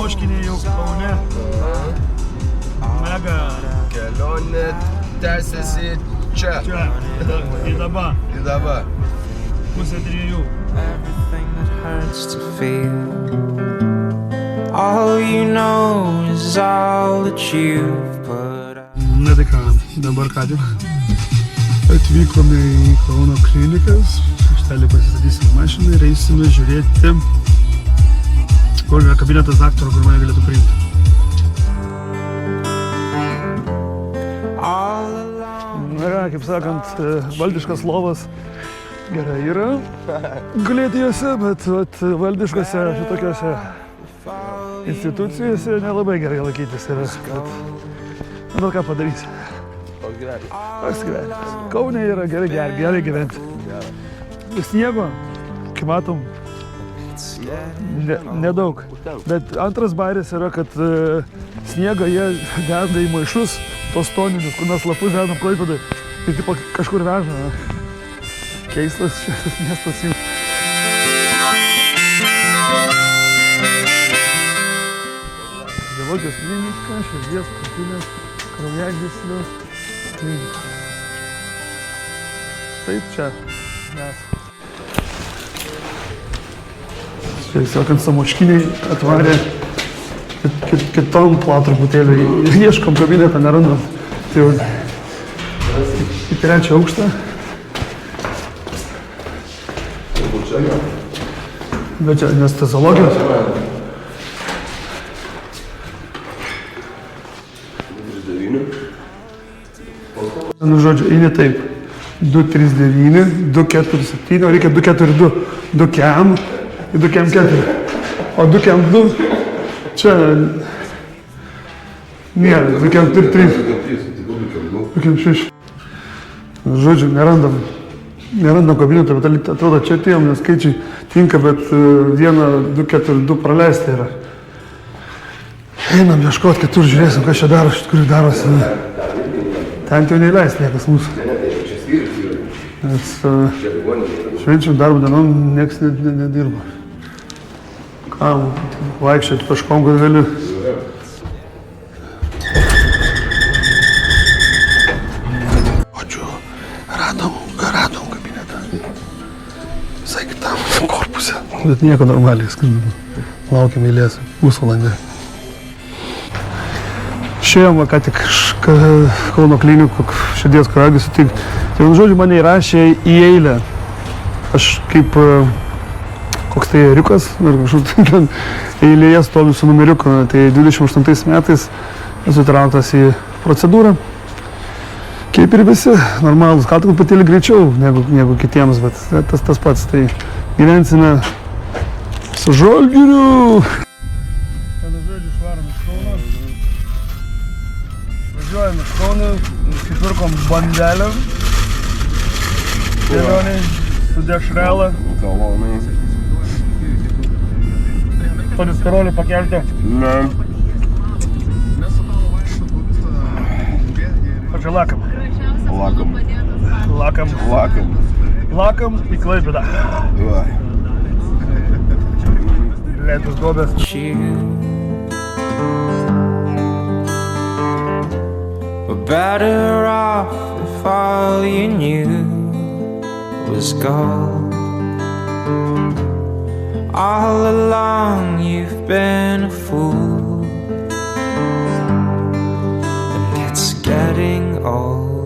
Samoškinė jau Kaune. Mega. Kelionė tęsiasi čia. Čia, į Dabą. Į Dabą. Pusė 3. Everything that hurts to feel. All you know is all that you've put out. Na tai ką, dabar ką tik atvykome į Kauno klinikas. Aikštelį pasistatysim mašiną ir eisime žiūrėti, kur yra kabinetas daktaro, kur mane galėtų priimti. Na, kaip sakant, valdiškas lovas gerai yra gulėti jose, bet valdiškose šitokiose institucijose nelabai gerai laikytis yra. Bet ką padarysi? Toks gyvenimas. Kaune yra gerai gyventi. Sniego, kaip matom, nedaug. Bet antras bairis yra, kad sniegą jie deda į maišus, tos toninius, kur mes lapus dedam Klaipėdai. Tai tipo kažkur veža. Keistas šitas miestas jų. Biologijos klinika, širdies, krūtinės, kraujagyslių klinika. Taip čia mes. Taip sakant, Samoškiniai atvarė kitom plat truputėlį. Ieškom kabinetą, nerandam. Tai jau į 3 aukštą. Bet čia anesteziologijos. Nu, žodžiu, eini taip. 239, 247, o reikia 242. 2 kem ir 2 kem 4. O 2 kem 2 čia nėra, 2 kem 3. 2 kem 6. Žodžiu, nerandam kabinetą, bet atrodo, čia atėjom, nes skaičiai tinka, bet 1, 2, 4, 2 praleisti yra. Einam ieškoti kitur, žiūrėsim, kas čia daro, iš tikrųjų darosi. Ten jau neįleis niekas mūsų. Nes švenčių darbo dienom nieks nedirba. Kam vaikščioti paškom, kad gali. Radom kabinetą. Visai kitam korpuse. Bet nieko normaliai, skambinu. Laukiam eilės, pusvalandį. Išėjom, ką tik Kauno klinikų širdies kraujagyslių sutikti. Tai žodžiu, mane įrašė į eilę. Aš kaip koks tai ėriukas, ir kažkur ten eilėje stoviu su numeriuku. Tai 28 metais esu įtrauktas į procedūrą. Kaip ir visi, normalus, gal tik patėlį greičiau negu kitiems, bet tas pats. Tai gyvensime su Žalgiriu. Tada žodžiu išvarom iš Kauno. Važiuojam iš Kauno, nusipirkom bandelę. Kelioniai su dešrelą. Cholesterolį pakelti. Ne. Pačią lakam. Lakam į Klaipėdą. Lėtus duobės. We're better off if all you knew was gold. All along you've been a fool, and it's getting old.